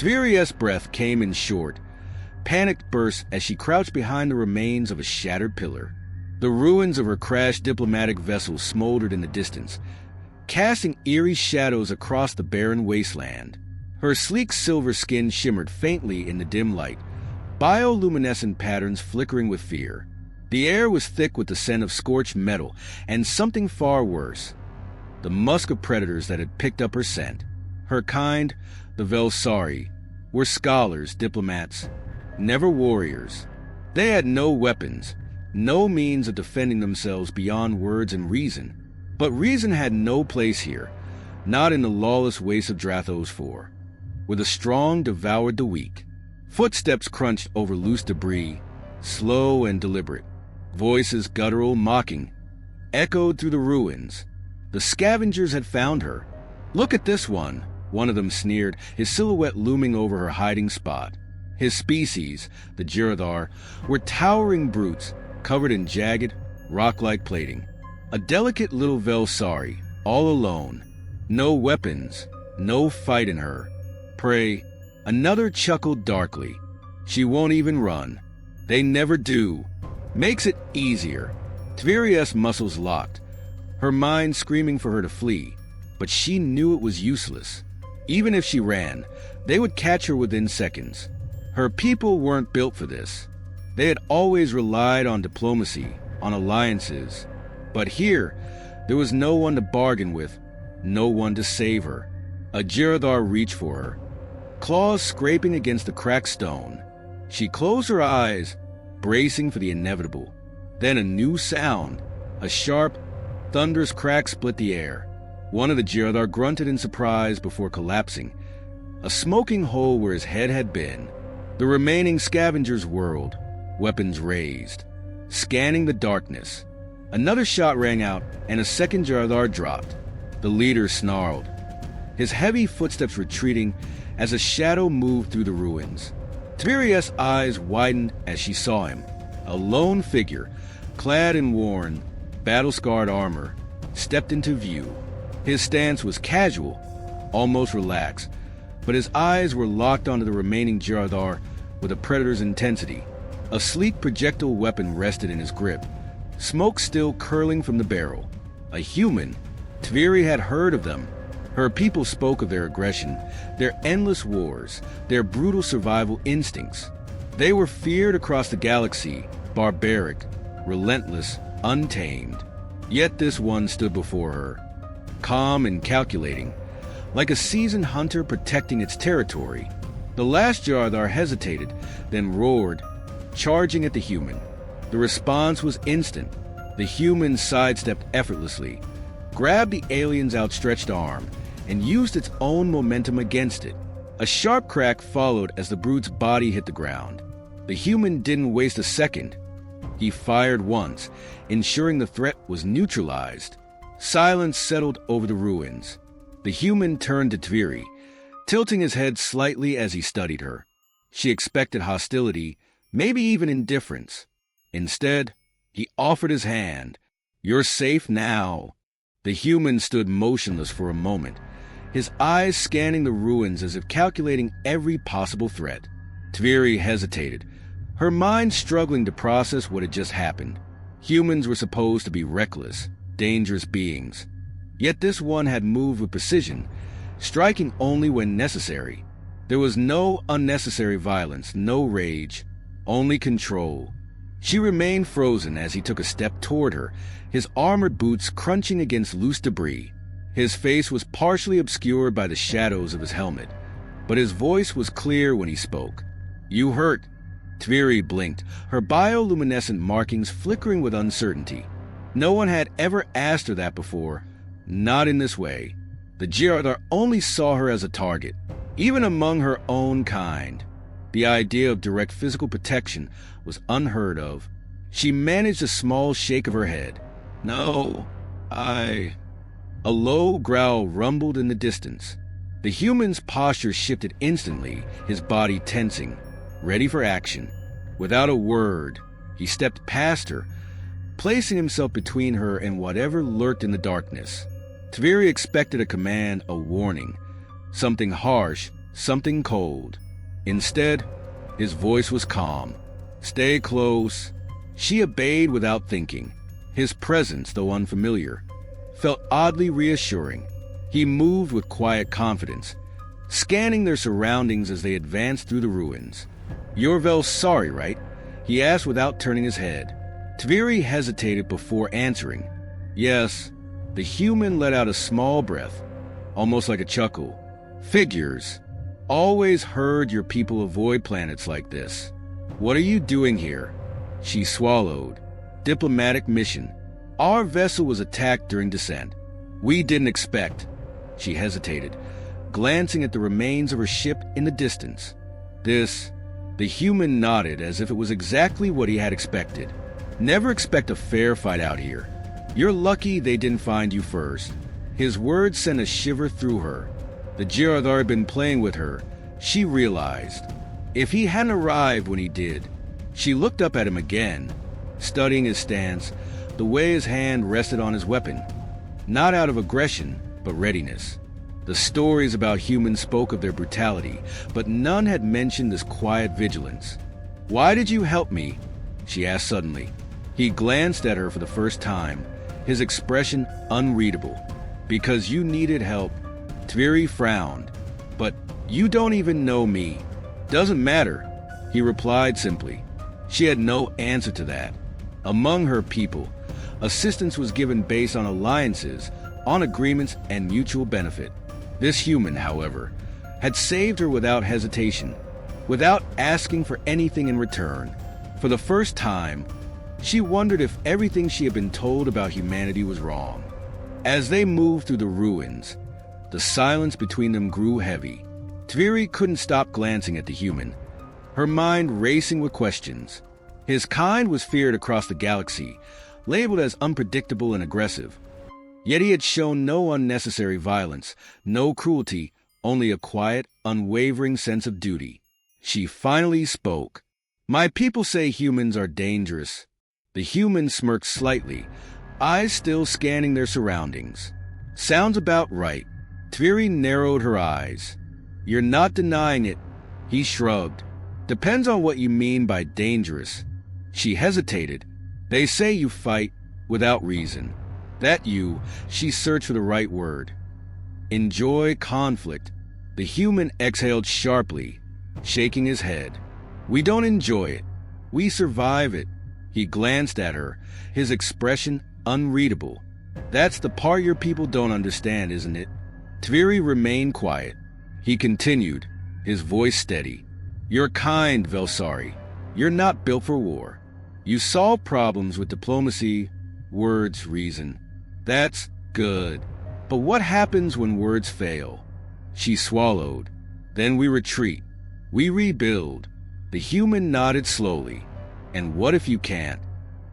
Tveria's breath came in short, panicked bursts as she crouched behind the remains of a shattered pillar. The ruins of her crashed diplomatic vessel smoldered in the distance, casting eerie shadows across the barren wasteland. Her sleek silver skin shimmered faintly in the dim light, bioluminescent patterns flickering with fear. The air was thick with the scent of scorched metal and something far worse, the musk of predators that had picked up her scent. Her kind, the Velsari, were scholars, diplomats, never warriors. They had no weapons, no means of defending themselves beyond words and reason. But reason had no place here, not in the lawless waste of Drathos 4, where the strong devoured the weak. Footsteps crunched over loose debris, slow and deliberate. Voices, guttural, mocking, echoed through the ruins. The scavengers had found her. "Look at this one," one of them sneered, his silhouette looming over her hiding spot. His species, the Girardar, were towering brutes, covered in jagged, rock-like plating. A delicate little Velsari, all alone. No weapons, no fight in her. Prey. Another chuckled darkly. "She won't even run. They never do. Makes it easier." Tveria's muscles locked, her mind screaming for her to flee, but she knew it was useless. Even if she ran, they would catch her within seconds. Her people weren't built for this. They had always relied on diplomacy, on alliances. But here, there was no one to bargain with, no one to save her. A Girardar reached for her, claws scraping against the cracked stone. She closed her eyes, bracing for the inevitable. Then a new sound. A sharp, thunderous crack split the air. One of the Girardar grunted in surprise before collapsing, a smoking hole where his head had been. The remaining scavengers whirled, weapons raised, scanning the darkness. Another shot rang out, and a second Girardar dropped. The leader snarled, his heavy footsteps retreating as a shadow moved through the ruins. Tveria's eyes widened as she saw him, a lone figure, clad in worn, battle-scarred armor, stepped into view. His stance was casual, almost relaxed, but his eyes were locked onto the remaining Girardar with a predator's intensity. A sleek projectile weapon rested in his grip, smoke still curling from the barrel. A human. Tveri had heard of them. Her people spoke of their aggression, their endless wars, their brutal survival instincts. They were feared across the galaxy, barbaric, relentless, untamed. Yet this one stood before her, calm and calculating, like a seasoned hunter protecting its territory. The last Girardar hesitated, then roared, charging at the human. The response was instant. The human sidestepped effortlessly, grabbed the alien's outstretched arm, and used its own momentum against it. A sharp crack followed as the brute's body hit the ground. The human didn't waste a second. He fired once, ensuring the threat was neutralized. Silence settled over the ruins. The human turned to Tveri, tilting his head slightly as he studied her. She expected hostility, maybe even indifference. Instead, he offered his hand. "You're safe now." The human stood motionless for a moment, his eyes scanning the ruins as if calculating every possible threat. Tveri hesitated, her mind struggling to process what had just happened. Humans were supposed to be reckless, dangerous beings. Yet this one had moved with precision, striking only when necessary. There was no unnecessary violence, no rage, only control. She remained frozen as he took a step toward her, his armored boots crunching against loose debris. His face was partially obscured by the shadows of his helmet, but his voice was clear when he spoke. "You hurt." Tveri blinked, her bioluminescent markings flickering with uncertainty. No one had ever asked her that before, not in this way. The Girardar only saw her as a target, even among her own kind. The idea of direct physical protection was unheard of. She managed a small shake of her head. "No, I..." A low growl rumbled in the distance. The human's posture shifted instantly, his body tensing, ready for action. Without a word, he stepped past her, placing himself between her and whatever lurked in the darkness. Tveri expected a command, a warning, something harsh, something cold. Instead, his voice was calm. "Stay close." She obeyed without thinking. His presence, though unfamiliar, felt oddly reassuring. He moved with quiet confidence, scanning their surroundings as they advanced through the ruins. "You're sorry, right?" he asked without turning his head. Tviri hesitated before answering. "Yes." The human let out a small breath, almost like a chuckle. "Figures. Always heard your people avoid planets like this. What are you doing here?" She swallowed. "Diplomatic mission. Our vessel was attacked during descent. We didn't expect." She hesitated, glancing at the remains of her ship in the distance. "This..." The human nodded as if it was exactly what he had expected. "Never expect a fair fight out here. You're lucky they didn't find you first." His words sent a shiver through her. The Girardar had been playing with her, she realized. If he hadn't arrived when he did. She looked up at him again, studying his stance, the way his hand rested on his weapon. Not out of aggression, but readiness. The stories about humans spoke of their brutality, but none had mentioned this quiet vigilance. "Why did you help me?" she asked suddenly. He glanced at her for the first time, his expression unreadable. "Because you needed help." Tviri frowned. "But you don't even know me." "Doesn't matter," he replied simply. She had no answer to that. Among her people, assistance was given based on alliances, on agreements, and mutual benefit. This human, however, had saved her without hesitation, without asking for anything in return. For the first time, she wondered if everything she had been told about humanity was wrong. As they moved through the ruins, the silence between them grew heavy. Tviri couldn't stop glancing at the human, her mind racing with questions. His kind was feared across the galaxy, labeled as unpredictable and aggressive. Yet he had shown no unnecessary violence, no cruelty, only a quiet, unwavering sense of duty. She finally spoke. "My people say humans are dangerous." The human smirked slightly, eyes still scanning their surroundings. "Sounds about right." Tviri narrowed her eyes. "You're not denying it." He shrugged. "Depends on what you mean by dangerous." She hesitated. "They say you fight without reason." "That you..." She searched for the right word. "Enjoy conflict." The human exhaled sharply, shaking his head. "We don't enjoy it. We survive it." He glanced at her, his expression unreadable. "That's the part your people don't understand, isn't it?" Tviri remained quiet. He continued, his voice steady. "You're kind, Velsari. You're not built for war. You solve problems with diplomacy, words, reason. That's good. But what happens when words fail?" She swallowed. "Then we retreat. We rebuild." The human nodded slowly. "And what if you can't?"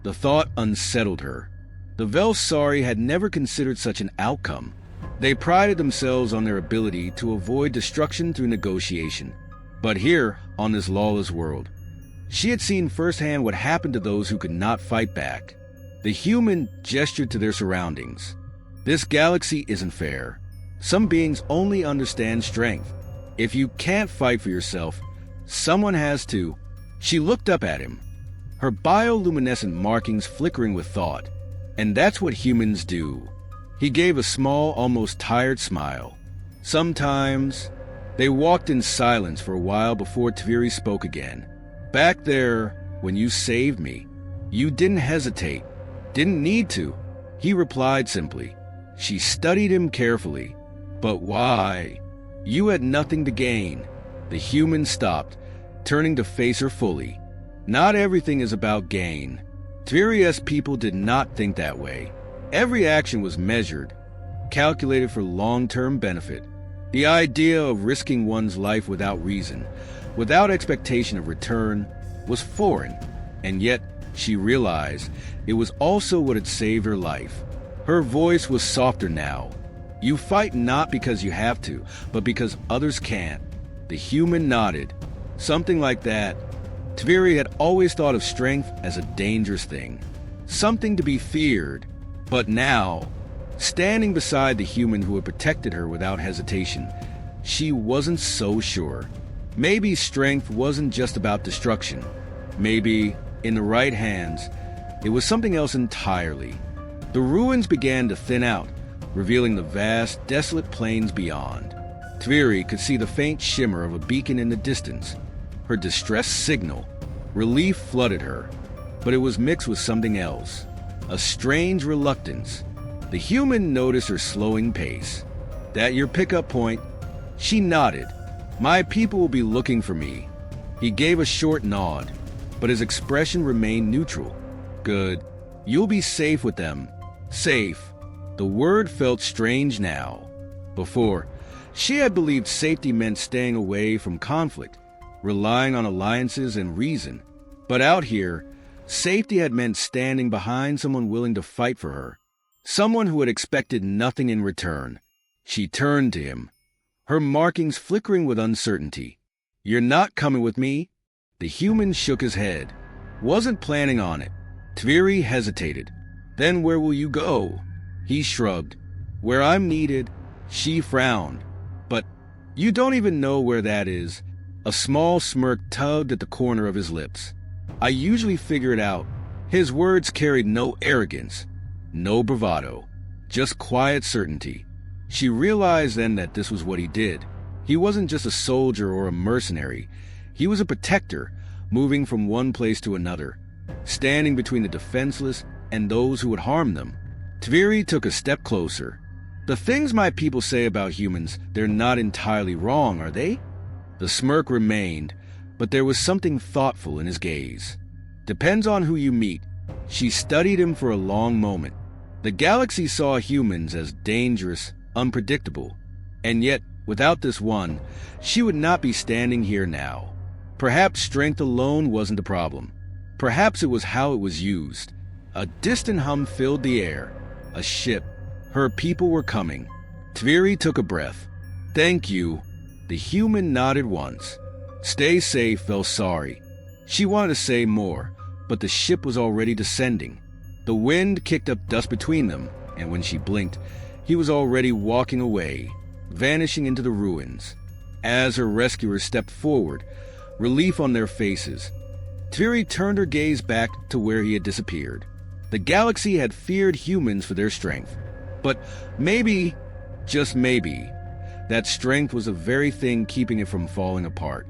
The thought unsettled her. The Velsari had never considered such an outcome. They prided themselves on their ability to avoid destruction through negotiation. But here, on this lawless world, she had seen firsthand what happened to those who could not fight back. The human gestured to their surroundings. "This galaxy isn't fair. Some beings only understand strength. If you can't fight for yourself, someone has to." She looked up at him, her bioluminescent markings flickering with thought. "And that's what humans do." He gave a small, almost tired smile. "Sometimes." They walked in silence for a while before Tviri spoke again. "Back there, when you saved me, you didn't hesitate. Didn't need to." He replied simply. She studied him carefully. "But why?" "You had nothing to gain." The human stopped, turning to face her fully. "Not everything is about gain." Tviri's people did not think that way. Every action was measured, calculated for long-term benefit. The idea of risking one's life without reason, without expectation of return, was foreign, and yet she realized it was also what had saved her life. Her voice was softer now. "You fight not because you have to, but because others can't." The human nodded. Something like that. Tviri had always thought of strength as a dangerous thing, something to be feared. But now, standing beside the human who had protected her without hesitation, she wasn't so sure. Maybe strength wasn't just about destruction. Maybe, in the right hands, it was something else entirely. The ruins began to thin out, revealing the vast, desolate plains beyond. Tviri could see the faint shimmer of a beacon in the distance, her distress signal. Relief flooded her, but it was mixed with something else, a strange reluctance. The human noticed her slowing pace. "That your pickup point?" She nodded. "My people will be looking for me." He gave a short nod, but his expression remained neutral. "Good. You'll be safe with them." Safe. The word felt strange now. Before, she had believed safety meant staying away from conflict, relying on alliances and reason. But out here, safety had meant standing behind someone willing to fight for her, someone who had expected nothing in return. She turned to him, her markings flickering with uncertainty. "You're not coming with me?" The human shook his head. "Wasn't planning on it." Tviri hesitated. "Then where will you go?" He shrugged. "Where I'm needed." She frowned. "But you don't even know where that is." A small smirk tugged at the corner of his lips. "I usually figure it out." His words carried no arrogance, no bravado, just quiet certainty. She realized then that this was what he did. He wasn't just a soldier or a mercenary. He was a protector, moving from one place to another, standing between the defenseless and those who would harm them. Tviri took a step closer. "The things my people say about humans, they're not entirely wrong, are they?" The smirk remained, but there was something thoughtful in his gaze. "Depends on who you meet." She studied him for a long moment. The galaxy saw humans as dangerous, unpredictable, and yet, without this one, she would not be standing here now. Perhaps strength alone wasn't the problem. Perhaps it was how it was used. A distant hum filled the air. A ship. Her people were coming. Tviri took a breath. "Thank you." The human nodded once. "Stay safe, Velsari." She wanted to say more, but the ship was already descending. The wind kicked up dust between them, and when she blinked, he was already walking away, vanishing into the ruins. As her rescuers stepped forward, relief on their faces, Tviri turned her gaze back to where he had disappeared. The galaxy had feared humans for their strength. But maybe, just maybe, that strength was the very thing keeping it from falling apart.